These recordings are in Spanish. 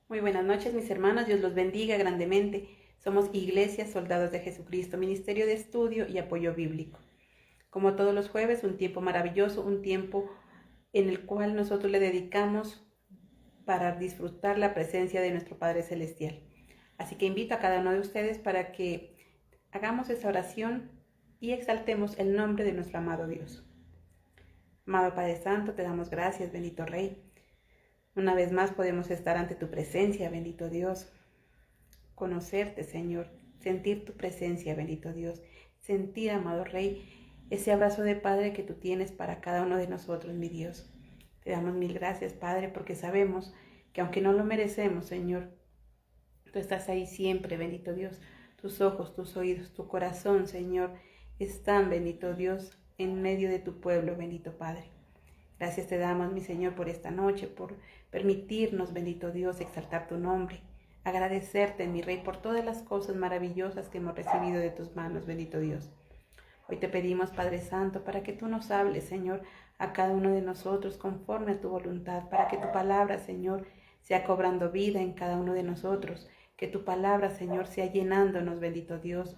Muy buenas noches, mis hermanos. Dios los bendiga grandemente. Somos Iglesia Soldados de Jesucristo, Ministerio de Estudio y Apoyo Bíblico. Como todos los jueves, un tiempo maravilloso, un tiempo en el cual nosotros le dedicamos para disfrutar la presencia de nuestro Padre Celestial. Así que invito a cada uno de ustedes para que hagamos esa oración y exaltemos el nombre de nuestro amado Dios. Amado Padre Santo, te damos gracias, bendito Rey. Una vez más podemos estar ante tu presencia, bendito Dios. Conocerte, Señor, sentir tu presencia, bendito Dios. Sentir, amado Rey, ese abrazo de Padre que tú tienes para cada uno de nosotros, mi Dios. Te damos mil gracias, Padre, porque sabemos que aunque no lo merecemos, Señor, tú estás ahí siempre, bendito Dios. Tus ojos, tus oídos, tu corazón, Señor, están, bendito Dios, en medio de tu pueblo, bendito Padre. Gracias te damos, mi Señor, por esta noche, por permitirnos, bendito Dios, exaltar tu nombre. Agradecerte, mi Rey, por todas las cosas maravillosas que hemos recibido de tus manos, bendito Dios. Hoy te pedimos, Padre Santo, para que tú nos hables, Señor, a cada uno de nosotros conforme a tu voluntad, para que tu palabra, Señor, sea cobrando vida en cada uno de nosotros, que tu palabra, Señor, sea llenándonos, bendito Dios,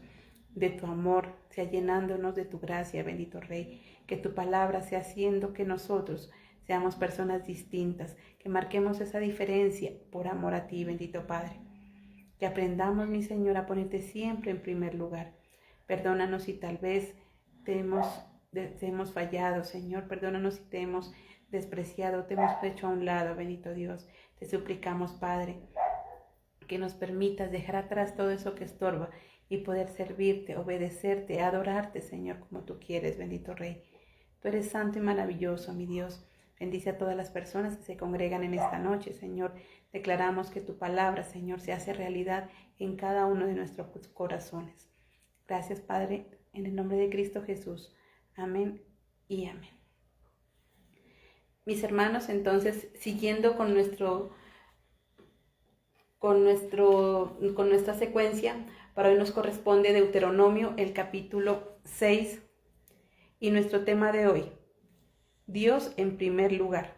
de tu amor, sea llenándonos de tu gracia, bendito Rey, que tu palabra sea haciendo que nosotros seamos personas distintas, que marquemos esa diferencia por amor a ti, bendito Padre. Que aprendamos, mi Señor, a ponerte siempre en primer lugar. Perdónanos si tal vez te hemos fallado, Señor. Perdónanos si te hemos despreciado, te hemos hecho a un lado, bendito Dios. Te suplicamos, Padre, que nos permitas dejar atrás todo eso que estorba y poder servirte, obedecerte, adorarte, Señor, como tú quieres, bendito Rey. Tú eres santo y maravilloso, mi Dios. Bendice a todas las personas que se congregan en esta noche, Señor. Declaramos que tu palabra, Señor, se hace realidad en cada uno de nuestros corazones. Gracias, Padre, en el nombre de Cristo Jesús. Amén y amén. Mis hermanos, entonces, siguiendo con nuestra secuencia, para hoy nos corresponde Deuteronomio, el capítulo 6, y nuestro tema de hoy, Dios en primer lugar.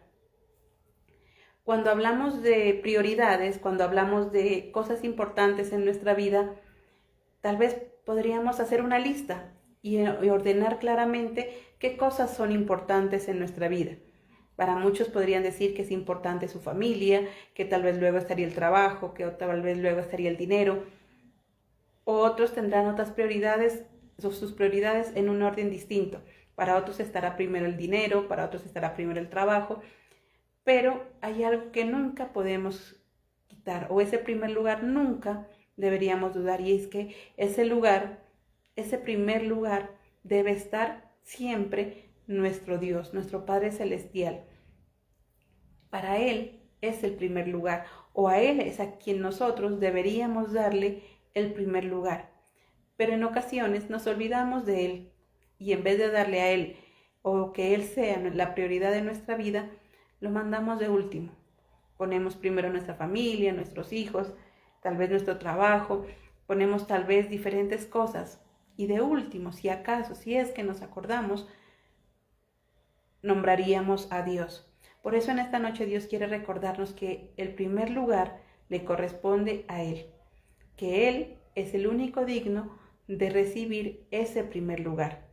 Cuando hablamos de prioridades, cuando hablamos de cosas importantes en nuestra vida, tal vez podríamos hacer una lista y ordenar claramente qué cosas son importantes en nuestra vida. Para muchos podrían decir que es importante su familia, que tal vez luego estaría el trabajo, que tal vez luego estaría el dinero. Otros tendrán otras prioridades, sus prioridades en un orden distinto. Para otros estará primero el dinero, para otros estará primero el trabajo. Pero hay algo que nunca podemos quitar, o ese primer lugar nunca deberíamos dudar, y es que ese primer lugar debe estar siempre nuestro Dios, nuestro Padre Celestial. Para Él es el primer lugar, o a Él es a quien nosotros deberíamos darle el primer lugar. Pero en ocasiones nos olvidamos de Él, y en vez de darle a Él, o que Él sea la prioridad de nuestra vida, lo mandamos de último. Ponemos primero nuestra familia, nuestros hijos, tal vez nuestro trabajo, ponemos tal vez diferentes cosas. Y de último, si acaso, si es que nos acordamos, nombraríamos a Dios. Por eso en esta noche Dios quiere recordarnos que el primer lugar le corresponde a Él, que Él es el único digno de recibir ese primer lugar.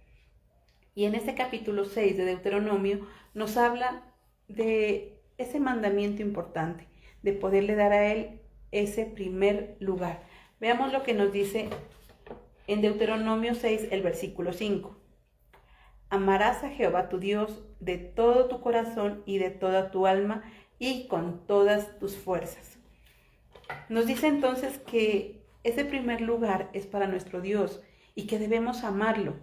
Y en este capítulo 6 de Deuteronomio nos habla de ese mandamiento importante, de poderle dar a Él ese primer lugar. Veamos lo que nos dice en Deuteronomio 6, el versículo 5. Amarás a Jehová tu Dios de todo tu corazón y de toda tu alma y con todas tus fuerzas. Nos dice entonces que ese primer lugar es para nuestro Dios y que debemos amarlo,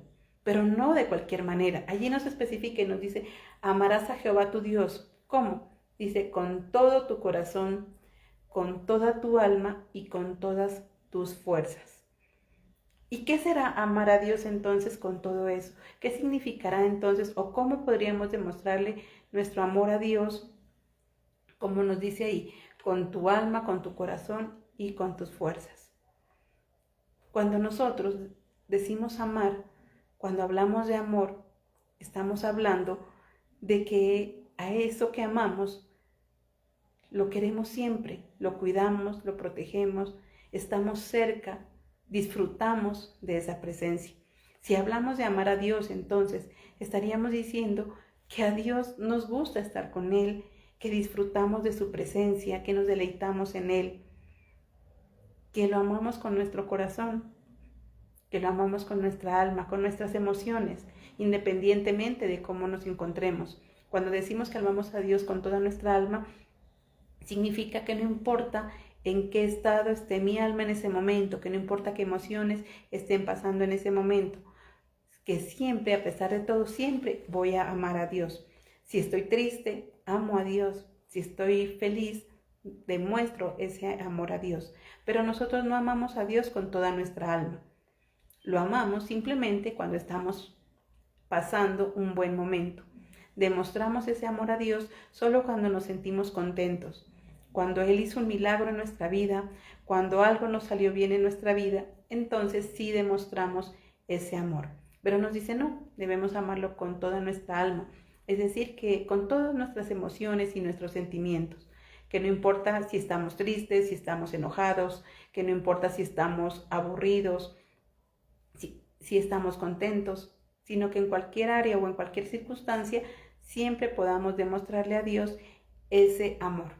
pero no de cualquier manera. Allí nos especifica y nos dice, amarás a Jehová tu Dios. ¿Cómo? Dice, con todo tu corazón, con toda tu alma y con todas tus fuerzas. ¿Y qué será amar a Dios entonces con todo eso? ¿Qué significará entonces o cómo podríamos demostrarle nuestro amor a Dios? Como nos dice ahí, con tu alma, con tu corazón y con tus fuerzas. Cuando nosotros decimos amar, cuando hablamos de amor, estamos hablando de que a eso que amamos lo queremos siempre, lo cuidamos, lo protegemos, estamos cerca, disfrutamos de esa presencia. Si hablamos de amar a Dios, entonces estaríamos diciendo que a Dios nos gusta estar con Él, que disfrutamos de su presencia, que nos deleitamos en Él, que lo amamos con nuestro corazón, que lo amamos con nuestra alma, con nuestras emociones, independientemente de cómo nos encontremos. Cuando decimos que amamos a Dios con toda nuestra alma, significa que no importa en qué estado esté mi alma en ese momento, que no importa qué emociones estén pasando en ese momento, que siempre, a pesar de todo, siempre voy a amar a Dios. Si estoy triste, amo a Dios. Si estoy feliz, demuestro ese amor a Dios. Pero nosotros no amamos a Dios con toda nuestra alma. Lo amamos simplemente cuando estamos pasando un buen momento. Demostramos ese amor a Dios solo cuando nos sentimos contentos, cuando Él hizo un milagro en nuestra vida, cuando algo nos salió bien en nuestra vida, entonces sí demostramos ese amor. Pero nos dice no, debemos amarlo con toda nuestra alma, es decir, que con todas nuestras emociones y nuestros sentimientos, que no importa si estamos tristes, si estamos enojados, que no importa si estamos aburridos, si estamos contentos, sino que en cualquier área o en cualquier circunstancia siempre podamos demostrarle a Dios ese amor.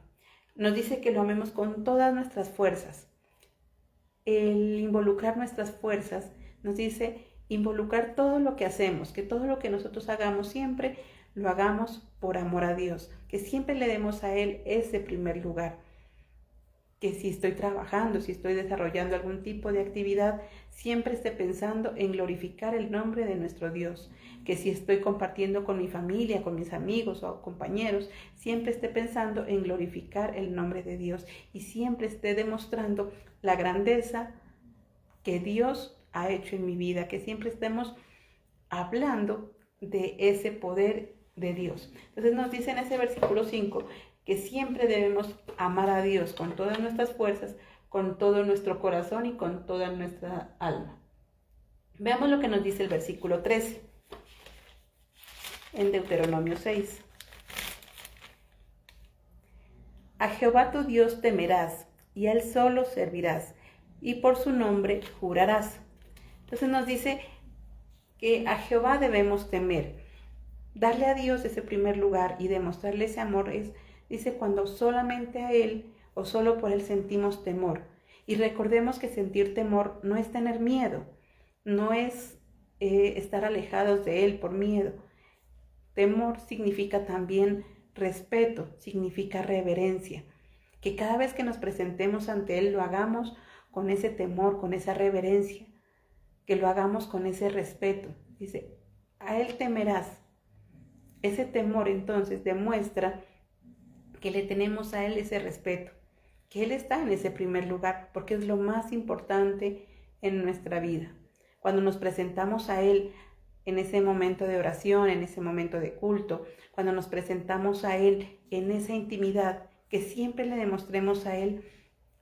Nos dice que lo amemos con todas nuestras fuerzas. El involucrar nuestras fuerzas nos dice involucrar todo lo que hacemos, que todo lo que nosotros hagamos siempre lo hagamos por amor a Dios, que siempre le demos a Él ese primer lugar. Que si estoy trabajando, si estoy desarrollando algún tipo de actividad, siempre esté pensando en glorificar el nombre de nuestro Dios. Que si estoy compartiendo con mi familia, con mis amigos o compañeros, siempre esté pensando en glorificar el nombre de Dios y siempre esté demostrando la grandeza que Dios ha hecho en mi vida, que siempre estemos hablando de ese poder de Dios. Entonces nos dice en ese versículo 5 que siempre debemos amar a Dios con todas nuestras fuerzas, con todo nuestro corazón y con toda nuestra alma. Veamos lo que nos dice el versículo 13 en Deuteronomio 6. A Jehová tu Dios temerás, y a Él solo servirás, y por su nombre jurarás. Entonces nos dice que a Jehová debemos temer. Darle a Dios ese primer lugar y demostrarle ese amor es, dice, cuando solamente a Él o solo por Él sentimos temor. Y recordemos que sentir temor no es tener miedo, no es estar alejados de Él por miedo. Temor significa también respeto, significa reverencia. Que cada vez que nos presentemos ante Él lo hagamos con ese temor, con esa reverencia, que lo hagamos con ese respeto. Dice, a Él temerás. Ese temor entonces demuestra que le tenemos a Él ese respeto, que Él está en ese primer lugar, porque es lo más importante en nuestra vida. Cuando nos presentamos a Él en ese momento de oración, en ese momento de culto, cuando nos presentamos a Él en esa intimidad, que siempre le demostremos a Él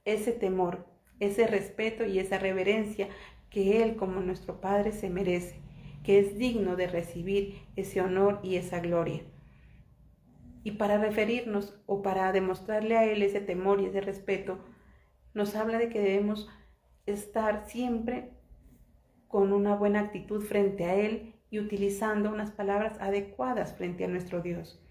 ese temor, ese respeto y esa reverencia que Él como nuestro Padre se merece, que es digno de recibir ese honor y esa gloria. Y para referirnos o para demostrarle a Él ese temor y ese respeto, nos habla de que debemos estar siempre con una buena actitud frente a Él y utilizando unas palabras adecuadas frente a nuestro Dios.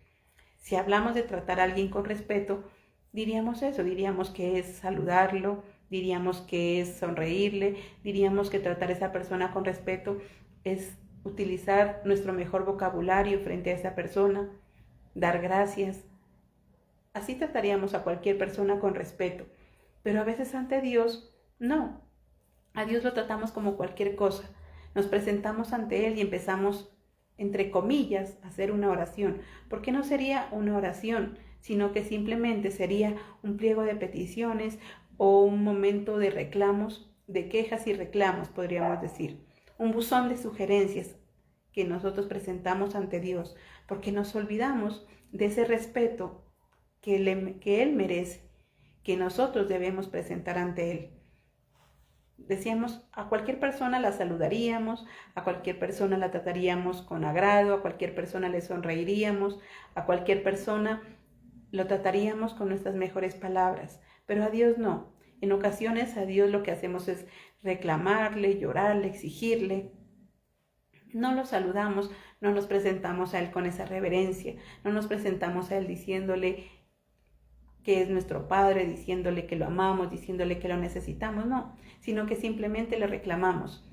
Si hablamos de tratar a alguien con respeto, diríamos eso, diríamos que es saludarlo, diríamos que es sonreírle, diríamos que tratar a esa persona con respeto es utilizar nuestro mejor vocabulario frente a esa persona, dar gracias. Así trataríamos a cualquier persona con respeto, pero a veces ante Dios, no. A Dios lo tratamos como cualquier cosa. Nos presentamos ante Él y empezamos, entre comillas, a hacer una oración. ¿Por qué no sería una oración? Sino que simplemente sería un pliego de peticiones o un momento de reclamos, de quejas y reclamos, podríamos decir. Un buzón de sugerencias que nosotros presentamos ante Dios, porque nos olvidamos de ese respeto que Él merece, que nosotros debemos presentar ante Él. Decíamos, a cualquier persona la saludaríamos, a cualquier persona la trataríamos con agrado, a cualquier persona le sonreiríamos, a cualquier persona lo trataríamos con nuestras mejores palabras, pero a Dios no. En ocasiones a Dios lo que hacemos es reclamarle, llorarle, exigirle. No lo saludamos, no nos presentamos a Él con esa reverencia, no nos presentamos a Él diciéndole que es nuestro Padre, diciéndole que lo amamos, diciéndole que lo necesitamos, no, sino que simplemente le reclamamos.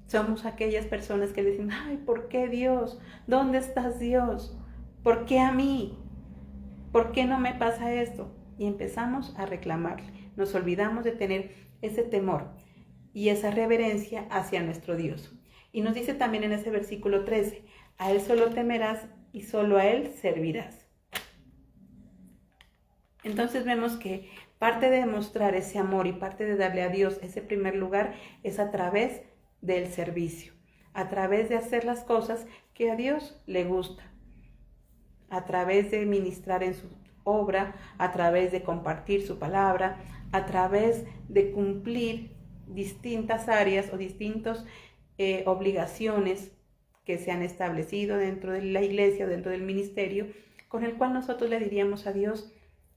Somos aquellas personas que dicen, ay, ¿por qué Dios? ¿Dónde estás, Dios? ¿Por qué a mí? ¿Por qué no me pasa esto? Y empezamos a reclamarle. Nos olvidamos de tener ese temor y esa reverencia hacia nuestro Dios. Y nos dice también en ese versículo 13, a Él solo temerás y solo a Él servirás. Entonces vemos que parte de demostrar ese amor y parte de darle a Dios ese primer lugar es a través del servicio, a través de hacer las cosas que a Dios le gusta, a través de ministrar en su obra, a través de compartir su palabra, a través de cumplir distintas áreas o distintas obligaciones que se han establecido dentro de la iglesia o dentro del ministerio, con el cual nosotros le diríamos a Dios,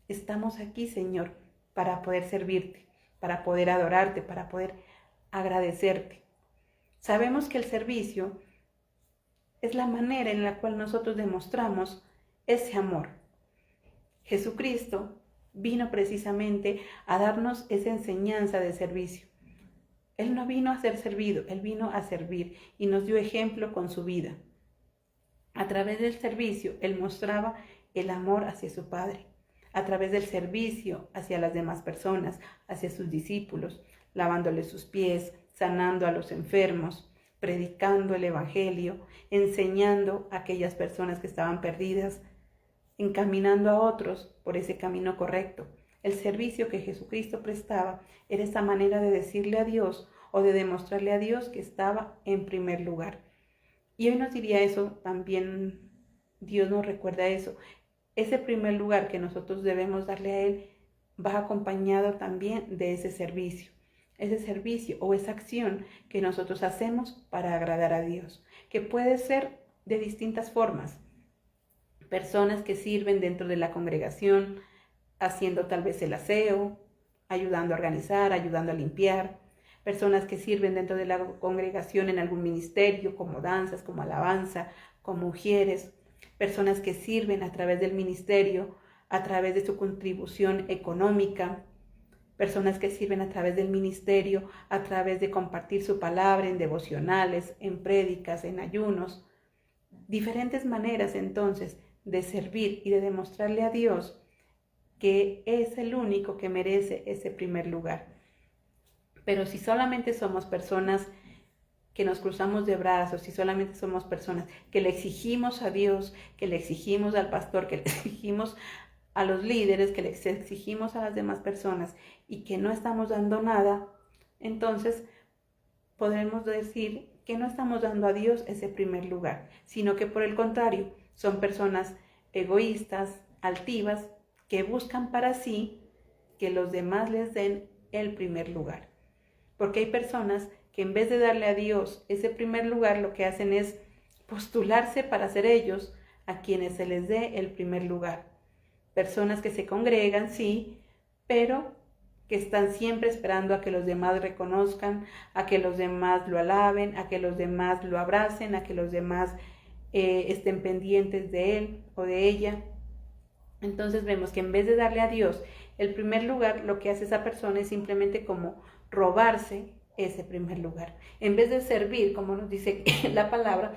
estamos aquí, Señor, para poder servirte, para poder adorarte, para poder agradecerte. Sabemos que el servicio es la manera en la cual nosotros demostramos ese amor. Jesucristo vino precisamente a darnos esa enseñanza de servicio. Él no vino a ser servido, Él vino a servir y nos dio ejemplo con su vida. A través del servicio, Él mostraba el amor hacia su Padre. A través del servicio hacia las demás personas, hacia sus discípulos, lavándoles sus pies, sanando a los enfermos, predicando el Evangelio, enseñando a aquellas personas que estaban perdidas, encaminando a otros por ese camino correcto. El servicio que Jesucristo prestaba era esa manera de decirle a Dios o de demostrarle a Dios que estaba en primer lugar. Y hoy nos diría eso, también Dios nos recuerda eso. Ese primer lugar que nosotros debemos darle a Él va acompañado también de ese servicio o esa acción que nosotros hacemos para agradar a Dios, que puede ser de distintas formas. Personas que sirven dentro de la congregación, haciendo tal vez el aseo, ayudando a organizar, ayudando a limpiar. Personas que sirven dentro de la congregación en algún ministerio, como danzas, como alabanza, como ujieres. Personas que sirven a través del ministerio, a través de su contribución económica. Personas que sirven a través del ministerio, a través de compartir su palabra en devocionales, en prédicas, en ayunos. Diferentes maneras entonces de servir y de demostrarle a Dios que es el único que merece ese primer lugar. Pero si solamente somos personas que nos cruzamos de brazos, si solamente somos personas que le exigimos a Dios, que le exigimos al pastor, que le exigimos a los líderes, que le exigimos a las demás personas y que no estamos dando nada, entonces podremos decir que no estamos dando a Dios ese primer lugar, sino que por el contrario, son personas egoístas, altivas, que buscan para sí que los demás les den el primer lugar. Porque hay personas que en vez de darle a Dios ese primer lugar, lo que hacen es postularse para ser ellos a quienes se les dé el primer lugar. Personas que se congregan, sí, pero que están siempre esperando a que los demás reconozcan, a que los demás lo alaben, a que los demás lo abracen, a que los demás estén pendientes de él o de ella. Entonces vemos que en vez de darle a Dios el primer lugar, lo que hace esa persona es simplemente como robarse ese primer lugar. En vez de servir, como nos dice la palabra,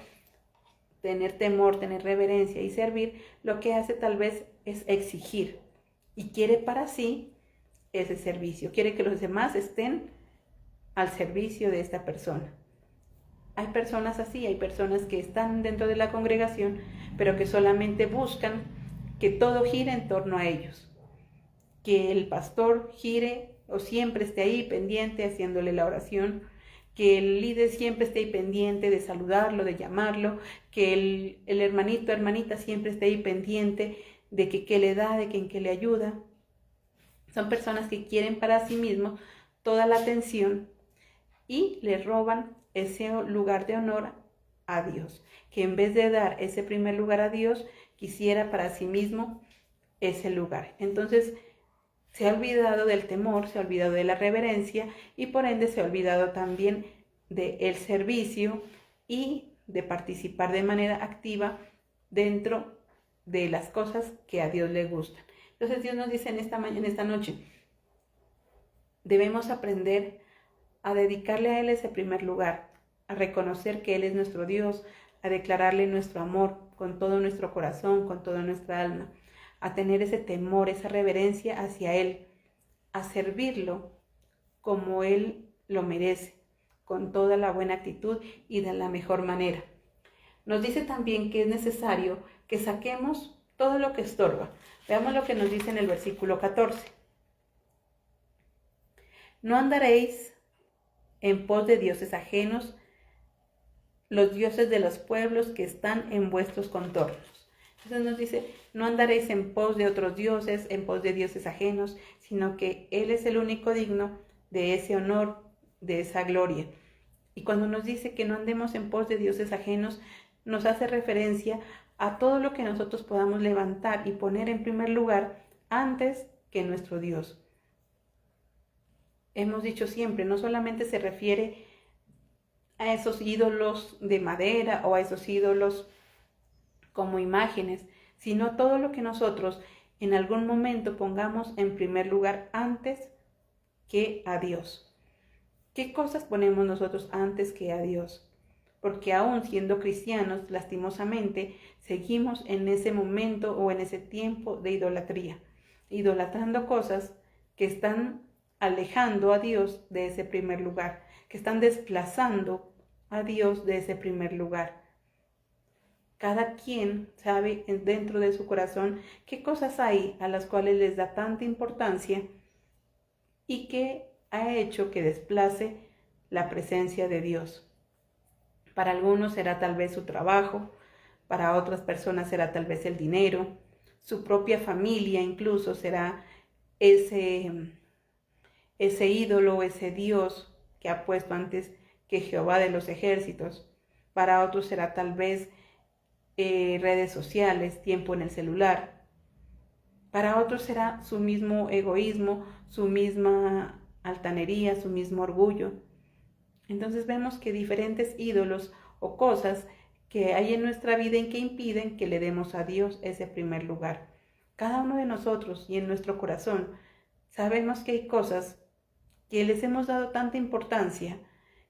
tener temor, tener reverencia y servir, lo que hace tal vez es exigir y quiere para sí ese servicio. Quiere que los demás estén al servicio de esta persona. Hay personas así, hay personas que están dentro de la congregación, pero que solamente buscan que todo gire en torno a ellos, que el pastor gire o siempre esté ahí pendiente haciéndole la oración, que el líder siempre esté ahí pendiente de saludarlo, de llamarlo, que el hermanito, hermanita siempre esté ahí pendiente de que qué le da, de que en qué le ayuda. Son personas que quieren para sí mismos toda la atención y le roban ese lugar de honor a Dios, que en vez de dar ese primer lugar a Dios, quisiera para sí mismo ese lugar. Entonces, se ha olvidado del temor, se ha olvidado de la reverencia y por ende se ha olvidado también del servicio y de participar de manera activa dentro de las cosas que a Dios le gustan. Entonces Dios nos dice en esta noche, debemos aprender a dedicarle a Él ese primer lugar, a reconocer que Él es nuestro Dios, a declararle nuestro amor con todo nuestro corazón, con toda nuestra alma, a tener ese temor, esa reverencia hacia Él, a servirlo como Él lo merece, con toda la buena actitud y de la mejor manera. Nos dice también que es necesario que saquemos todo lo que estorba. Veamos lo que nos dice en el versículo 14. No andaréis en pos de dioses ajenos, los dioses de los pueblos que están en vuestros contornos. Entonces nos dice, no andaréis en pos de otros dioses, en pos de dioses ajenos, sino que Él es el único digno de ese honor, de esa gloria. Y cuando nos dice que no andemos en pos de dioses ajenos, nos hace referencia a todo lo que nosotros podamos levantar y poner en primer lugar antes que nuestro Dios. Hemos dicho siempre, no solamente se refiere a esos ídolos de madera o a esos ídolos como imágenes, sino todo lo que nosotros en algún momento pongamos en primer lugar antes que a Dios. ¿Qué cosas ponemos nosotros antes que a Dios? Porque aún siendo cristianos, lastimosamente, seguimos en ese momento o en ese tiempo de idolatría, idolatrando cosas que están alejando a Dios de ese primer lugar, que están desplazando a Dios de ese primer lugar. Cada quien sabe dentro de su corazón qué cosas hay a las cuales les da tanta importancia y que ha hecho que desplace la presencia de Dios. Para algunos será tal vez su trabajo, para otras personas será tal vez el dinero, su propia familia incluso será ese ídolo, ese Dios que ha puesto antes que Jehová de los ejércitos. Para otros será tal vez redes sociales, tiempo en el celular. Para otros será su mismo egoísmo, su misma altanería, su mismo orgullo. Entonces vemos que diferentes ídolos o cosas que hay en nuestra vida en que impiden que le demos a Dios ese primer lugar. Cada uno de nosotros y en nuestro corazón sabemos que hay cosas que les hemos dado tanta importancia,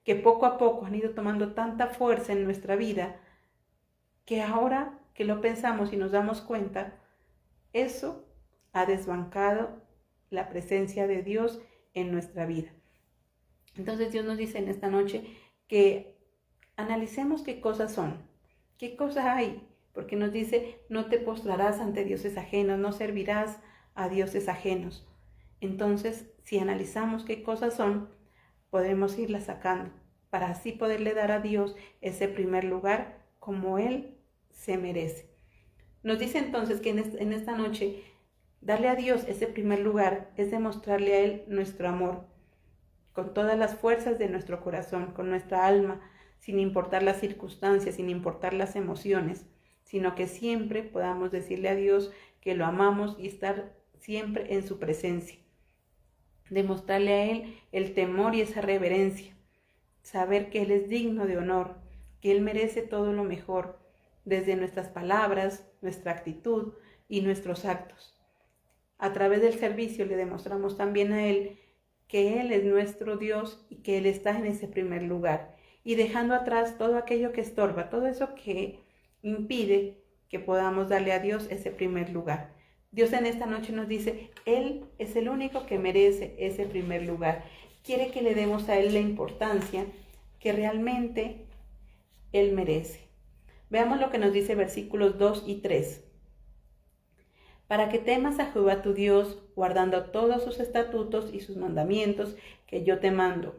que poco a poco han ido tomando tanta fuerza en nuestra vida, que ahora que lo pensamos y nos damos cuenta, eso ha desbancado la presencia de Dios en nuestra vida. Entonces Dios nos dice en esta noche que analicemos qué cosas son, qué cosas hay, porque nos dice, no te postrarás ante dioses ajenos, no servirás a dioses ajenos. Entonces, si analizamos qué cosas son, podremos irlas sacando, para así poderle dar a Dios ese primer lugar como Él se merece. Nos dice entonces que en esta noche, darle a Dios ese primer lugar es demostrarle a Él nuestro amor, con todas las fuerzas de nuestro corazón, con nuestra alma, sin importar las circunstancias, sin importar las emociones, sino que siempre podamos decirle a Dios que lo amamos y estar siempre en su presencia. Demostrarle a Él el temor y esa reverencia, saber que Él es digno de honor, que Él merece todo lo mejor, desde nuestras palabras, nuestra actitud y nuestros actos. A través del servicio le demostramos también a Él que Él es nuestro Dios y que Él está en ese primer lugar, y dejando atrás todo aquello que estorba, todo eso que impide que podamos darle a Dios ese primer lugar. Dios en esta noche nos dice, Él es el único que merece ese primer lugar. Quiere que le demos a Él la importancia que realmente Él merece. Veamos lo que nos dice versículos 2 y 3. Para que temas a Jehová tu Dios, guardando todos sus estatutos y sus mandamientos que yo te mando,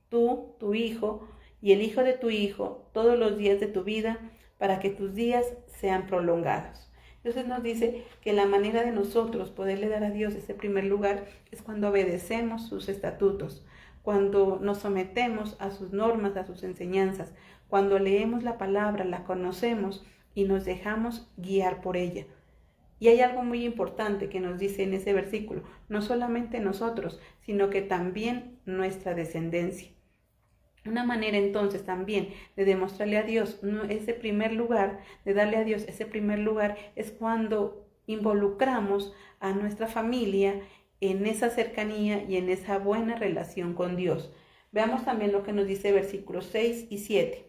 tú, tu hijo y el hijo de tu hijo, todos los días de tu vida, para que tus días sean prolongados. Entonces nos dice que la manera de nosotros poderle dar a Dios ese primer lugar es cuando obedecemos sus estatutos, cuando nos sometemos a sus normas, a sus enseñanzas, cuando leemos la palabra, la conocemos y nos dejamos guiar por ella. Y hay algo muy importante que nos dice en ese versículo, no solamente nosotros, sino que también nuestra descendencia. Una manera entonces también de demostrarle a Dios ese primer lugar, de darle a Dios ese primer lugar, es cuando involucramos a nuestra familia en esa cercanía y en esa buena relación con Dios. Veamos también lo que nos dice versículos 6 y 7.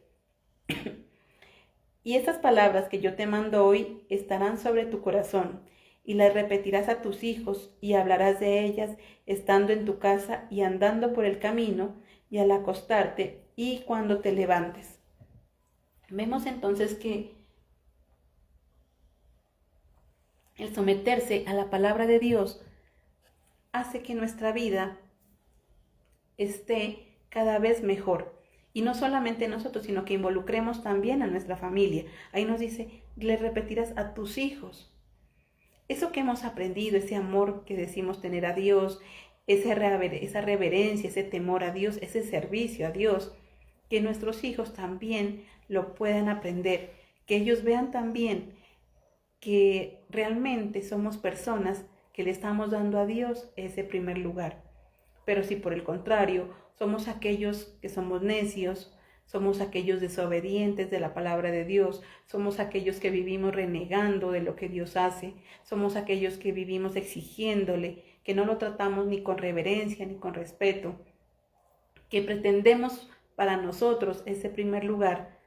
Y estas palabras que yo te mando hoy estarán sobre tu corazón, y las repetirás a tus hijos, y hablarás de ellas estando en tu casa y andando por el camino, y al acostarte, y cuando te levantes. Vemos entonces que el someterse a la palabra de Dios hace que nuestra vida esté cada vez mejor. Y no solamente nosotros, sino que involucremos también a nuestra familia. Ahí nos dice, le repetirás a tus hijos. Eso que hemos aprendido, ese amor que decimos tener a Dios, esa reverencia, ese temor a Dios, ese servicio a Dios, que nuestros hijos también lo puedan aprender, que ellos vean también que realmente somos personas que le estamos dando a Dios ese primer lugar. Pero si por el contrario somos aquellos que somos necios, somos aquellos desobedientes de la palabra de Dios, somos aquellos que vivimos renegando de lo que Dios hace, somos aquellos que vivimos exigiéndole, que no lo tratamos ni con reverencia ni con respeto, que pretendemos para nosotros ese primer lugar,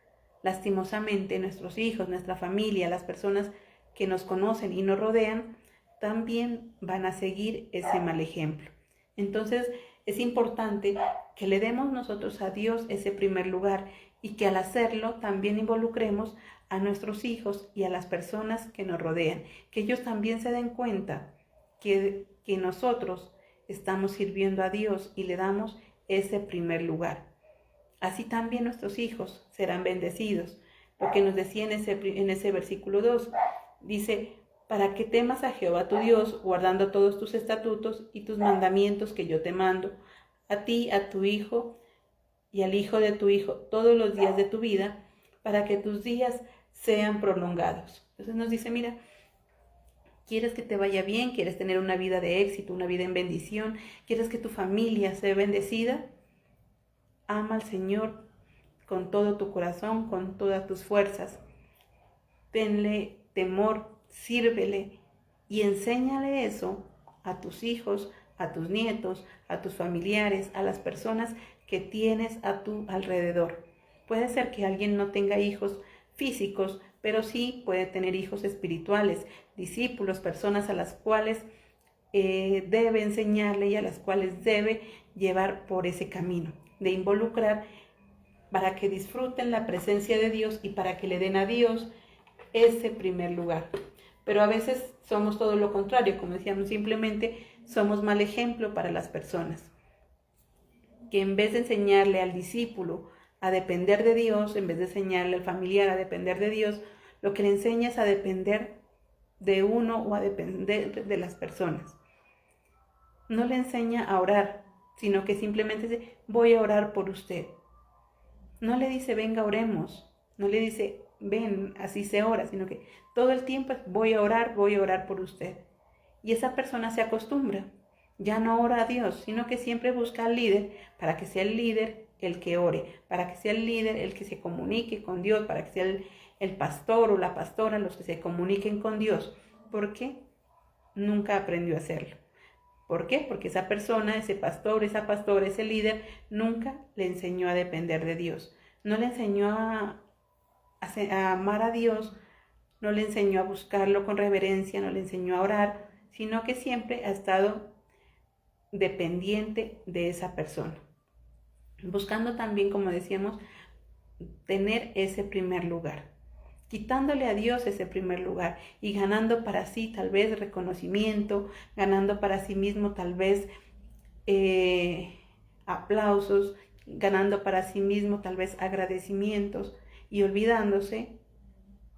lastimosamente nuestros hijos, nuestra familia, las personas que nos conocen y nos rodean, también van a seguir ese mal ejemplo. Entonces es importante que le demos nosotros a Dios ese primer lugar y que al hacerlo también involucremos a nuestros hijos y a las personas que nos rodean, que ellos también se den cuenta que nosotros estamos sirviendo a Dios y le damos ese primer lugar. Así también nuestros hijos serán bendecidos, porque nos decía en ese versículo 2, dice, para que temas a Jehová tu Dios, guardando todos tus estatutos y tus mandamientos que yo te mando, a ti, a tu hijo y al hijo de tu hijo, todos los días de tu vida, para que tus días sean prolongados. Entonces nos dice, mira, ¿quieres que te vaya bien? ¿Quieres tener una vida de éxito, una vida en bendición? ¿Quieres que tu familia sea bendecida? Ama al Señor con todo tu corazón, con todas tus fuerzas. Tenle temor, sírvele y enséñale eso a tus hijos, a tus nietos, a tus familiares, a las personas que tienes a tu alrededor. Puede ser que alguien no tenga hijos físicos, pero sí puede tener hijos espirituales, discípulos, personas a las cuales debe enseñarle y a las cuales debe llevar por ese camino, de involucrar para que disfruten la presencia de Dios y para que le den a Dios ese primer lugar. Pero a veces somos todo lo contrario, como decíamos, simplemente somos mal ejemplo para las personas. Que en vez de enseñarle al discípulo a depender de Dios, en vez de enseñarle al familiar a depender de Dios, lo que le enseña es a depender de uno o a depender de las personas. No le enseña a orar, sino que simplemente dice, voy a orar por usted. No le dice, venga, oremos. No le dice, ven, así se ora, sino que todo el tiempo es, voy a orar por usted. Y esa persona se acostumbra, ya no ora a Dios, sino que siempre busca al líder para que sea el líder el que ore, para que sea el líder el que se comunique con Dios, para que sea el pastor o la pastora los que se comuniquen con Dios. ¿Por qué? Nunca aprendió a hacerlo. ¿Por qué? Porque esa persona, ese pastor, esa pastora, ese líder, nunca le enseñó a depender de Dios. No le enseñó a amar a Dios, no le enseñó a buscarlo con reverencia, no le enseñó a orar, sino que siempre ha estado dependiente de esa persona. Buscando también, como decíamos, tener ese primer lugar. Quitándole a Dios ese primer lugar y ganando para sí tal vez reconocimiento, ganando para sí mismo tal vez aplausos, ganando para sí mismo tal vez agradecimientos y olvidándose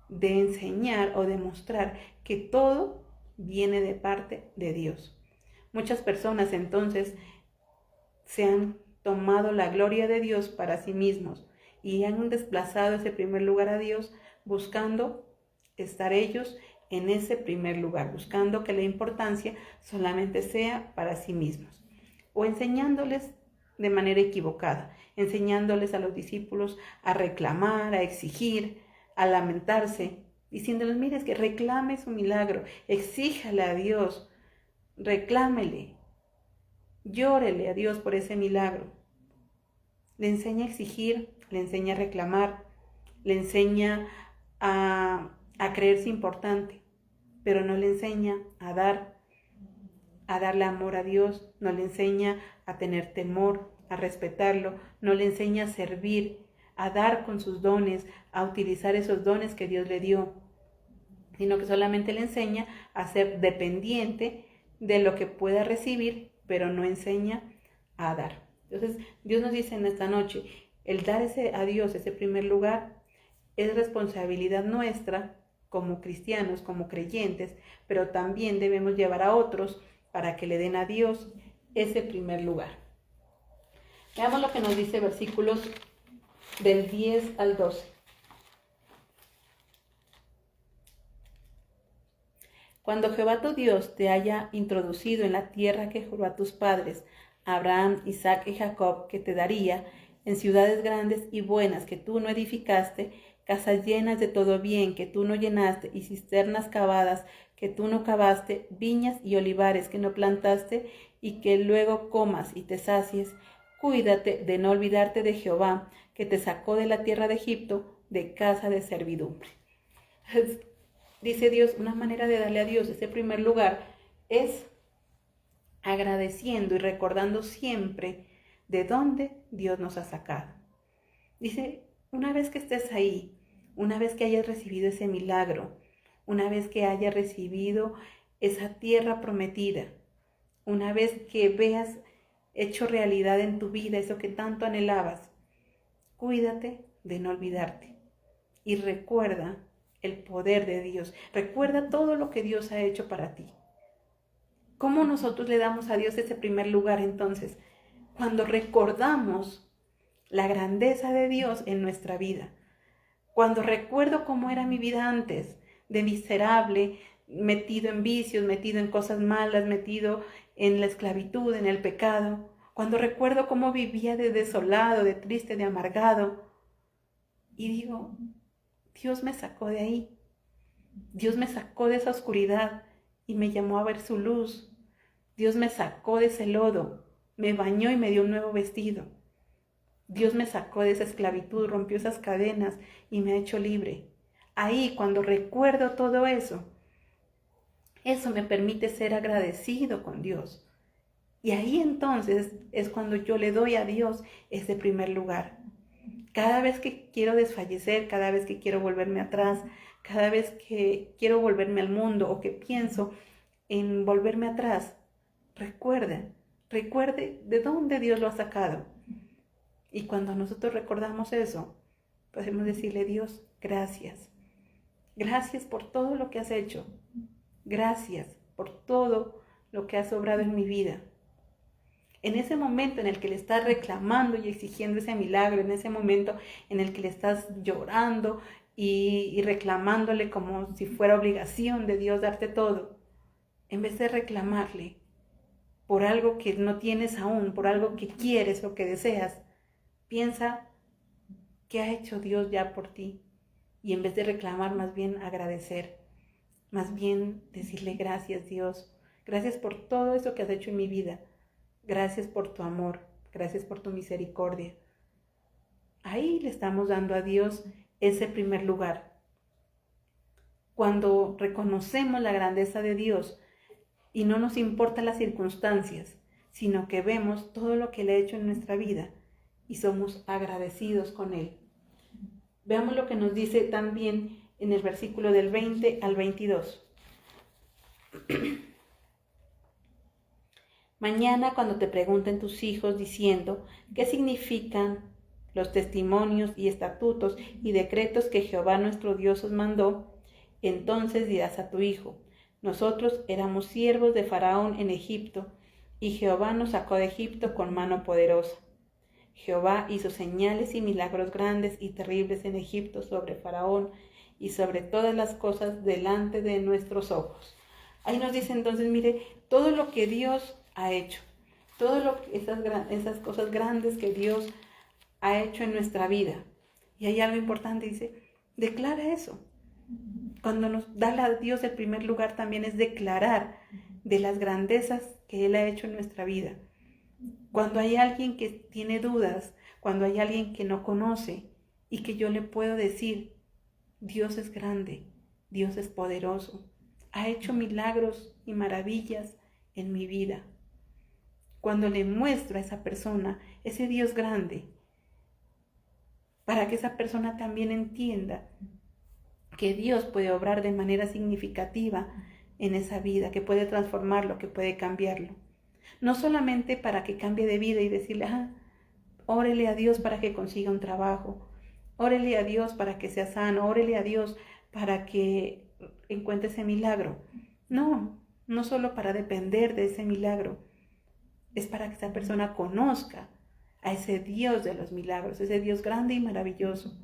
de enseñar o demostrar que todo viene de parte de Dios. Muchas personas entonces se han tomado la gloria de Dios para sí mismos y han desplazado ese primer lugar a Dios buscando estar ellos en ese primer lugar, buscando que la importancia solamente sea para sí mismos, o enseñándoles de manera equivocada, enseñándoles a los discípulos a reclamar, a exigir, a lamentarse, diciéndoles, mire, es que reclame su milagro, exíjale a Dios, reclámele, llórele a Dios por ese milagro. Le enseña a exigir, le enseña a reclamar, le enseña a creerse importante, pero no le enseña a darle amor a Dios, no le enseña a tener temor, a respetarlo, no le enseña a servir, a dar con sus dones, a utilizar esos dones que Dios le dio, sino que solamente le enseña a ser dependiente de lo que pueda recibir, pero no enseña a dar. Entonces, Dios nos dice en esta noche, el dar a Dios ese primer lugar es responsabilidad nuestra como cristianos, como creyentes, pero también debemos llevar a otros para que le den a Dios ese primer lugar. Veamos lo que nos dice versículos del 10 al 12. Cuando Jehová tu Dios te haya introducido en la tierra que juró a tus padres, Abraham, Isaac y Jacob, que te daría, en ciudades grandes y buenas que tú no edificaste, casas llenas de todo bien que tú no llenaste, y cisternas cavadas que tú no cavaste, viñas y olivares que no plantaste, y que luego comas y te sacies, cuídate de no olvidarte de Jehová, que te sacó de la tierra de Egipto, de casa de servidumbre. Dice Dios, una manera de darle a Dios ese primer lugar es agradeciendo y recordando siempre de dónde Dios nos ha sacado. Dice, una vez que estés ahí, una vez que hayas recibido ese milagro, una vez que hayas recibido esa tierra prometida, una vez que veas hecho realidad en tu vida eso que tanto anhelabas, cuídate de no olvidarte y recuerda el poder de Dios. Recuerda todo lo que Dios ha hecho para ti. ¿Cómo nosotros le damos a Dios ese primer lugar entonces? Cuando recordamos la grandeza de Dios en nuestra vida. Cuando recuerdo cómo era mi vida antes, de miserable, metido en vicios, metido en cosas malas, metido en la esclavitud, en el pecado. Cuando recuerdo cómo vivía de desolado, de triste, de amargado. Y digo, Dios me sacó de ahí. Dios me sacó de esa oscuridad y me llamó a ver su luz. Dios me sacó de ese lodo, me bañó y me dio un nuevo vestido. Dios me sacó de esa esclavitud, rompió esas cadenas y me ha hecho libre. Ahí, cuando recuerdo todo eso, eso me permite ser agradecido con Dios. Y ahí entonces es cuando yo le doy a Dios ese primer lugar. Cada vez que quiero desfallecer, cada vez que quiero volverme atrás, cada vez que quiero volverme al mundo o que pienso en volverme atrás, recuerde de dónde Dios lo ha sacado. Y cuando nosotros recordamos eso, podemos decirle, Dios, gracias. Gracias por todo lo que has hecho. Gracias por todo lo que has obrado en mi vida. En ese momento en el que le estás reclamando y exigiendo ese milagro, en ese momento en el que le estás llorando y reclamándole como si fuera obligación de Dios darte todo, en vez de reclamarle por algo que no tienes aún, por algo que quieres o que deseas, piensa qué ha hecho Dios ya por ti. Y en vez de reclamar, más bien agradecer, más bien decirle gracias Dios, gracias por todo eso que has hecho en mi vida, gracias por tu amor, gracias por tu misericordia. Ahí le estamos dando a Dios ese primer lugar. Cuando reconocemos la grandeza de Dios y no nos importan las circunstancias, sino que vemos todo lo que Él ha hecho en nuestra vida y somos agradecidos con Él. Veamos lo que nos dice también en el versículo del 20 al 22. Mañana, cuando te pregunten tus hijos diciendo qué significan los testimonios y estatutos y decretos que Jehová nuestro Dios os mandó, entonces dirás a tu hijo, nosotros éramos siervos de Faraón en Egipto, y Jehová nos sacó de Egipto con mano poderosa. Jehová hizo señales y milagros grandes y terribles en Egipto sobre Faraón y sobre todas las cosas delante de nuestros ojos. Ahí nos dice entonces, mire, todo lo que Dios ha hecho, esas cosas grandes que Dios ha hecho en nuestra vida. Y hay algo importante, dice, declara eso. Cuando nos da a Dios el primer lugar también es declarar de las grandezas que Él ha hecho en nuestra vida. Cuando hay alguien que tiene dudas, cuando hay alguien que no conoce y que yo le puedo decir, Dios es grande, Dios es poderoso, ha hecho milagros y maravillas en mi vida. Cuando le muestro a esa persona ese Dios grande, para que esa persona también entienda que Dios puede obrar de manera significativa en esa vida, que puede transformarlo, que puede cambiarlo. No solamente para que cambie de vida y decirle, órele a Dios para que consiga un trabajo, órele a Dios para que sea sano, órele a Dios para que encuentre ese milagro. No, no solo para depender de ese milagro, es para que esa persona conozca a ese Dios de los milagros, ese Dios grande y maravilloso,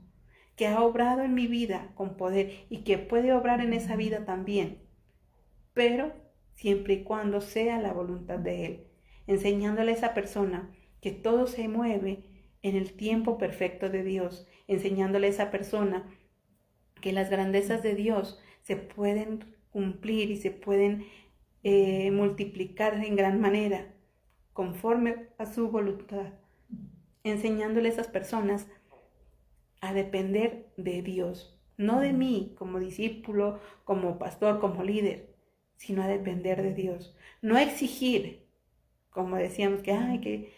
que ha obrado en mi vida con poder y que puede obrar en esa vida también, pero siempre y cuando sea la voluntad de Él, enseñándole a esa persona que todo se mueve en el tiempo perfecto de Dios, enseñándole a esa persona que las grandezas de Dios se pueden cumplir y se pueden multiplicar en gran manera conforme a su voluntad, enseñándole a esas personas a depender de Dios, no de mí como discípulo, como pastor, como líder, sino a depender de Dios. No exigir, como decíamos, que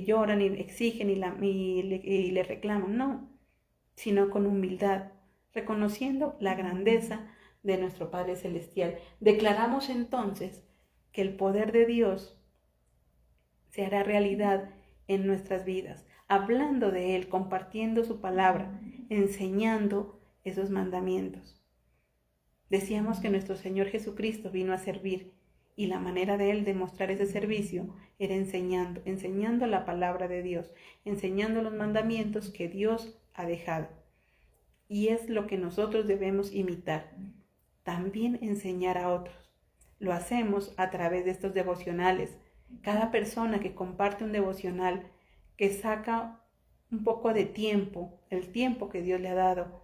lloran y exigen y le reclaman, no, sino con humildad, reconociendo la grandeza de nuestro Padre Celestial. Declaramos entonces que el poder de Dios se hará realidad en nuestras vidas, hablando de Él, compartiendo su palabra, enseñando esos mandamientos. Decíamos que nuestro Señor Jesucristo vino a servir y la manera de Él demostrar ese servicio era enseñando la palabra de Dios, enseñando los mandamientos que Dios ha dejado. Y es lo que nosotros debemos imitar, también enseñar a otros. Lo hacemos a través de estos devocionales. Cada persona que comparte un devocional, que saca un poco de tiempo, el tiempo que Dios le ha dado,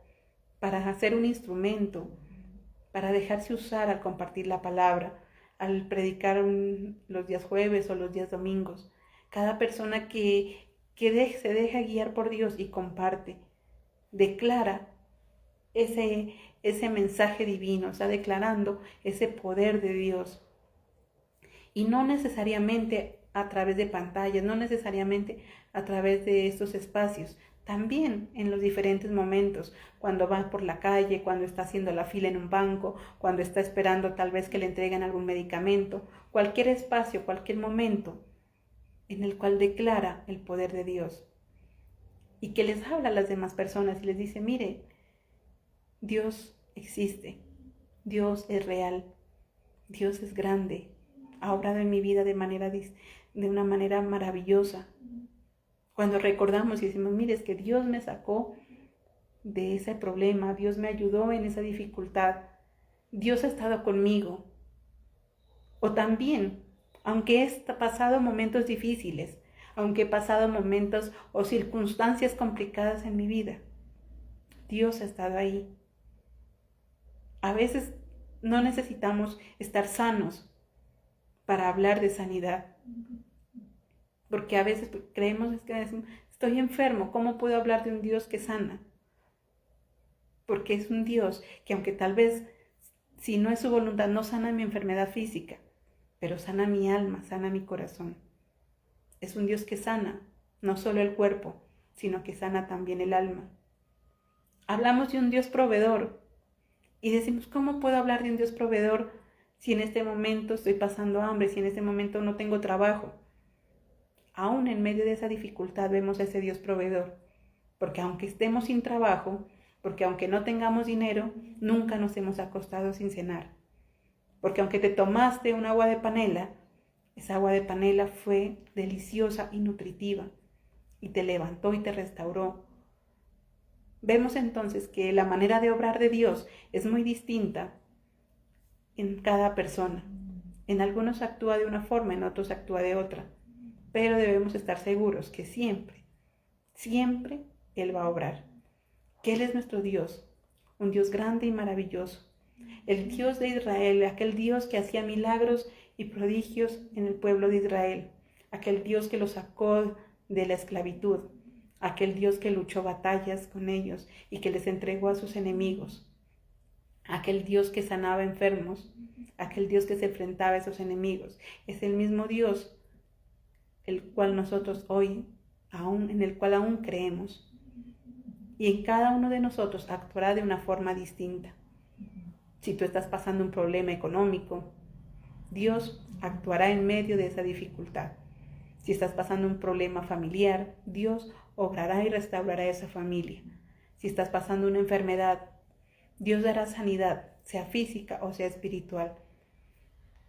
para hacer un instrumento, para dejarse usar al compartir la palabra, al predicar los días jueves o los días domingos. Cada persona que se deja guiar por Dios y comparte, declara ese mensaje divino, está declarando ese poder de Dios. Y no necesariamente a través de pantallas, no necesariamente a través de estos espacios, también en los diferentes momentos, cuando va por la calle, cuando está haciendo la fila en un banco, cuando está esperando tal vez que le entreguen algún medicamento, cualquier espacio, cualquier momento en el cual declara el poder de Dios y que les habla a las demás personas y les dice, mire, Dios existe, Dios es real, Dios es grande, ha obrado en mi vida de una manera maravillosa. Cuando recordamos y decimos, mire, es que Dios me sacó de ese problema, Dios me ayudó en esa dificultad, Dios ha estado conmigo. O también, aunque he pasado momentos difíciles, aunque he pasado momentos o circunstancias complicadas en mi vida, Dios ha estado ahí. A veces no necesitamos estar sanos para hablar de sanidad. Porque a veces creemos que estoy enfermo, ¿cómo puedo hablar de un Dios que sana? Porque es un Dios que aunque tal vez, si no es su voluntad, no sana mi enfermedad física, pero sana mi alma, sana mi corazón. Es un Dios que sana, no solo el cuerpo, sino que sana también el alma. Hablamos de un Dios proveedor y decimos, ¿cómo puedo hablar de un Dios proveedor si en este momento estoy pasando hambre, si en este momento no tengo trabajo? Aún en medio de esa dificultad vemos a ese Dios proveedor, porque aunque estemos sin trabajo, porque aunque no tengamos dinero, nunca nos hemos acostado sin cenar. Porque aunque te tomaste un agua de panela, esa agua de panela fue deliciosa y nutritiva, y te levantó y te restauró. Vemos entonces que la manera de obrar de Dios es muy distinta en cada persona. En algunos actúa de una forma, en otros actúa de otra. Pero debemos estar seguros que siempre, siempre Él va a obrar. Que Él es nuestro Dios, un Dios grande y maravilloso. El Dios de Israel, aquel Dios que hacía milagros y prodigios en el pueblo de Israel. Aquel Dios que los sacó de la esclavitud. Aquel Dios que luchó batallas con ellos y que les entregó a sus enemigos. Aquel Dios que sanaba enfermos. Aquel Dios que se enfrentaba a esos enemigos. Es el mismo Dios el cual nosotros hoy, en el cual aún creemos. Y en cada uno de nosotros actuará de una forma distinta. Si tú estás pasando un problema económico, Dios actuará en medio de esa dificultad. Si estás pasando un problema familiar, Dios obrará y restaurará esa familia. Si estás pasando una enfermedad, Dios dará sanidad, sea física o sea espiritual.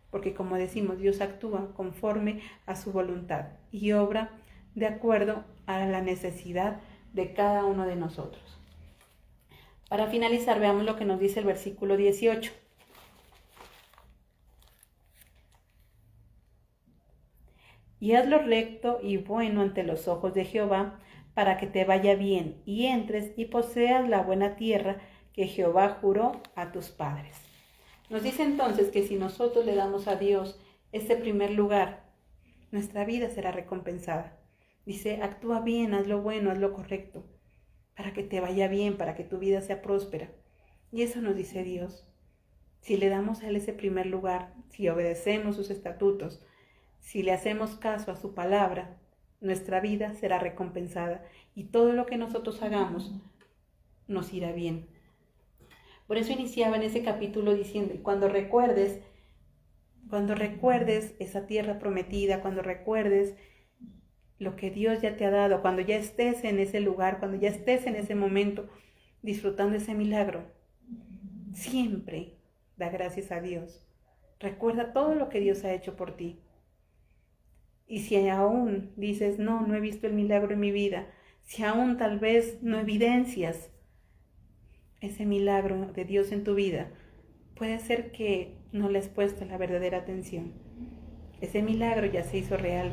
Porque como decimos, Dios actúa conforme a su voluntad y obra de acuerdo a la necesidad de cada uno de nosotros. Para finalizar, veamos lo que nos dice el versículo 18. Y haz lo recto y bueno ante los ojos de Jehová, para que te vaya bien y entres y poseas la buena tierra que Jehová juró a tus padres. Nos dice entonces que si nosotros le damos a Dios ese primer lugar, nuestra vida será recompensada. Dice, actúa bien, haz lo bueno, haz lo correcto, para que te vaya bien, para que tu vida sea próspera. Y eso nos dice Dios. Si le damos a Él ese primer lugar, si obedecemos sus estatutos, si le hacemos caso a su palabra, nuestra vida será recompensada y todo lo que nosotros hagamos nos irá bien. Por eso iniciaba en ese capítulo diciendo, cuando recuerdes esa tierra prometida, cuando recuerdes lo que Dios ya te ha dado, cuando ya estés en ese lugar, cuando ya estés en ese momento disfrutando ese milagro, siempre da gracias a Dios. Recuerda todo lo que Dios ha hecho por ti. Y si aún dices, no he visto el milagro en mi vida, si aún tal vez no evidencias ese milagro de Dios en tu vida, puede ser que no le has puesto la verdadera atención. Ese milagro ya se hizo real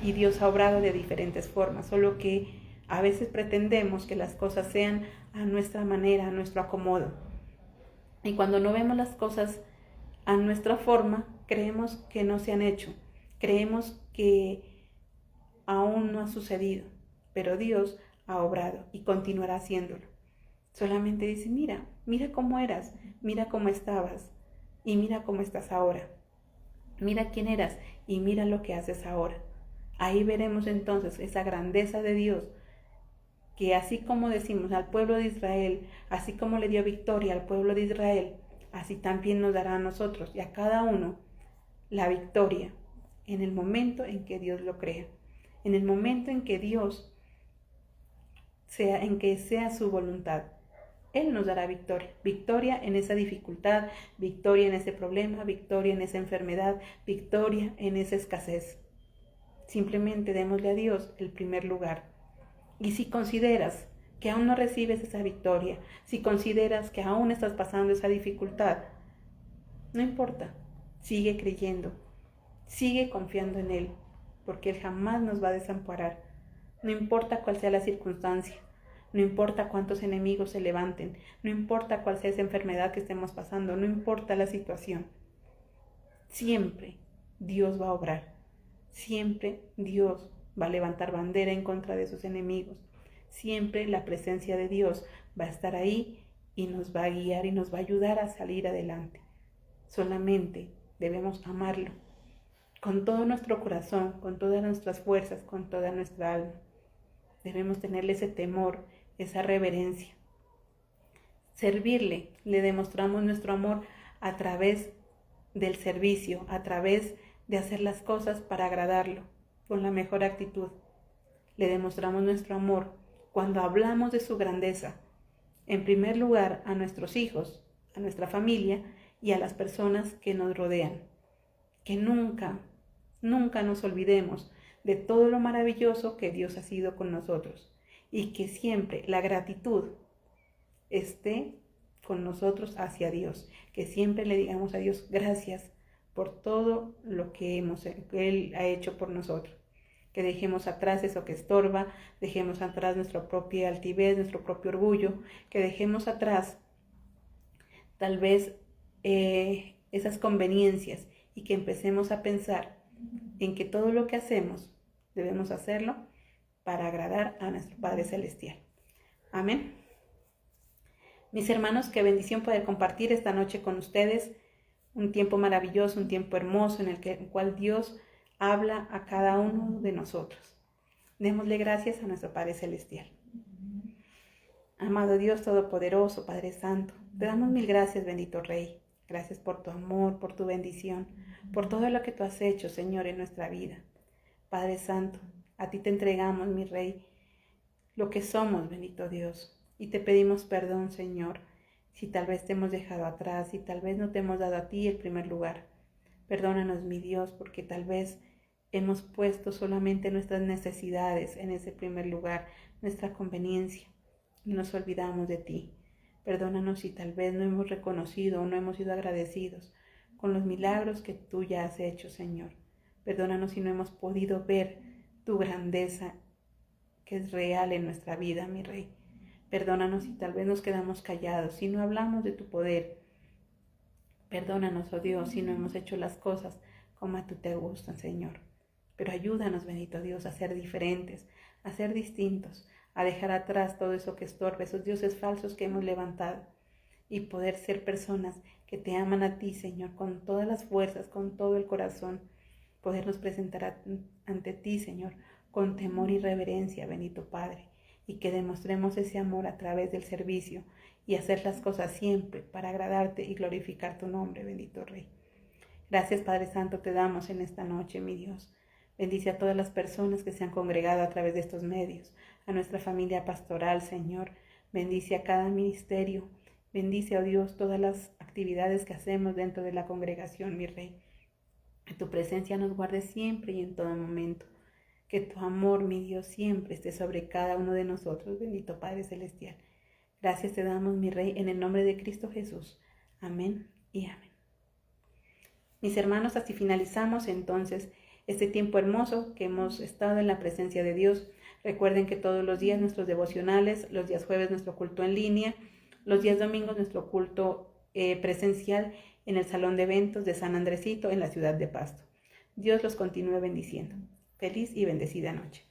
y Dios ha obrado de diferentes formas, solo que a veces pretendemos que las cosas sean a nuestra manera, a nuestro acomodo. Y cuando no vemos las cosas a nuestra forma, creemos que no se han hecho, creemos que aún no ha sucedido, pero Dios ha obrado y continuará haciéndolo. Solamente dice, mira cómo eras, mira cómo estabas y mira cómo estás ahora. Mira quién eras y mira lo que haces ahora. Ahí veremos entonces esa grandeza de Dios, que así como decimos al pueblo de Israel, así como le dio victoria al pueblo de Israel, así también nos dará a nosotros y a cada uno la victoria en el momento en que Dios lo crea, en el momento en que Dios sea su voluntad. Él nos dará victoria, victoria en esa dificultad, victoria en ese problema, victoria en esa enfermedad, victoria en esa escasez. Simplemente démosle a Dios el primer lugar. Y si consideras que aún no recibes esa victoria, si consideras que aún estás pasando esa dificultad, no importa, sigue creyendo, sigue confiando en Él, porque Él jamás nos va a desamparar. No importa cuál sea la circunstancia, no importa cuántos enemigos se levanten, no importa cuál sea esa enfermedad que estemos pasando, no importa la situación. Siempre Dios va a obrar, siempre Dios va a levantar bandera en contra de sus enemigos. Siempre la presencia de Dios va a estar ahí y nos va a guiar y nos va a ayudar a salir adelante. Solamente debemos amarlo con todo nuestro corazón, con todas nuestras fuerzas, con toda nuestra alma. Debemos tenerle ese temor, esa reverencia. Servirle, le demostramos nuestro amor a través del servicio, a través de hacer las cosas para agradarlo, con la mejor actitud. Le demostramos nuestro amor cuando hablamos de su grandeza, en primer lugar a nuestros hijos, a nuestra familia y a las personas que nos rodean. Que nunca nos olvidemos de todo lo maravilloso que Dios ha sido con nosotros y que siempre la gratitud esté con nosotros hacia Dios, que siempre le digamos a Dios gracias por todo lo que Él ha hecho por nosotros, que dejemos atrás eso que estorba, dejemos atrás nuestra propia altivez, nuestro propio orgullo, que dejemos atrás tal vez esas conveniencias y que empecemos a pensar en que todo lo que hacemos debemos hacerlo para agradar a nuestro Padre Celestial. Amén. Mis hermanos, qué bendición poder compartir esta noche con ustedes un tiempo maravilloso, un tiempo hermoso en el cual Dios habla a cada uno de nosotros. Démosle gracias a nuestro Padre Celestial. Amado Dios Todopoderoso, Padre Santo, te damos mil gracias, bendito Rey. Gracias por tu amor, por tu bendición, por todo lo que tú has hecho, Señor, en nuestra vida. Padre Santo, a ti te entregamos, mi Rey, lo que somos, bendito Dios. Y te pedimos perdón, Señor, si tal vez te hemos dejado atrás, si tal vez no te hemos dado a ti el primer lugar. Perdónanos, mi Dios, porque tal vez hemos puesto solamente nuestras necesidades en ese primer lugar, nuestra conveniencia, y nos olvidamos de ti. Perdónanos si tal vez no hemos reconocido o no hemos sido agradecidos con los milagros que tú ya has hecho, Señor. Perdónanos si no hemos podido ver tu grandeza que es real en nuestra vida, mi Rey. Perdónanos si tal vez nos quedamos callados, si no hablamos de tu poder. Perdónanos, oh Dios, si no hemos hecho las cosas como a ti te gustan, Señor. Pero ayúdanos, bendito Dios, a ser diferentes, a ser distintos, a dejar atrás todo eso que estorba, esos dioses falsos que hemos levantado, y poder ser personas que te aman a ti, Señor, con todas las fuerzas, con todo el corazón. Podernos presentar ante ti, Señor, con temor y reverencia, bendito Padre, y que demostremos ese amor a través del servicio y hacer las cosas siempre para agradarte y glorificar tu nombre, bendito Rey. Gracias, Padre Santo, te damos en esta noche, mi Dios. Bendice a todas las personas que se han congregado a través de estos medios, a nuestra familia pastoral, Señor. Bendice a cada ministerio. Bendice, oh Dios, todas las actividades que hacemos dentro de la congregación, mi Rey. Que tu presencia nos guarde siempre y en todo momento. Que tu amor, mi Dios, siempre esté sobre cada uno de nosotros, bendito Padre Celestial. Gracias te damos, mi Rey, en el nombre de Cristo Jesús. Amén y amén. Mis hermanos, así finalizamos entonces este tiempo hermoso que hemos estado en la presencia de Dios. Recuerden que todos los días nuestros devocionales, los días jueves nuestro culto en línea, los días domingos nuestro culto presencial en el Salón de Eventos de San Andresito en la ciudad de Pasto. Dios los continúe bendiciendo. Feliz y bendecida noche.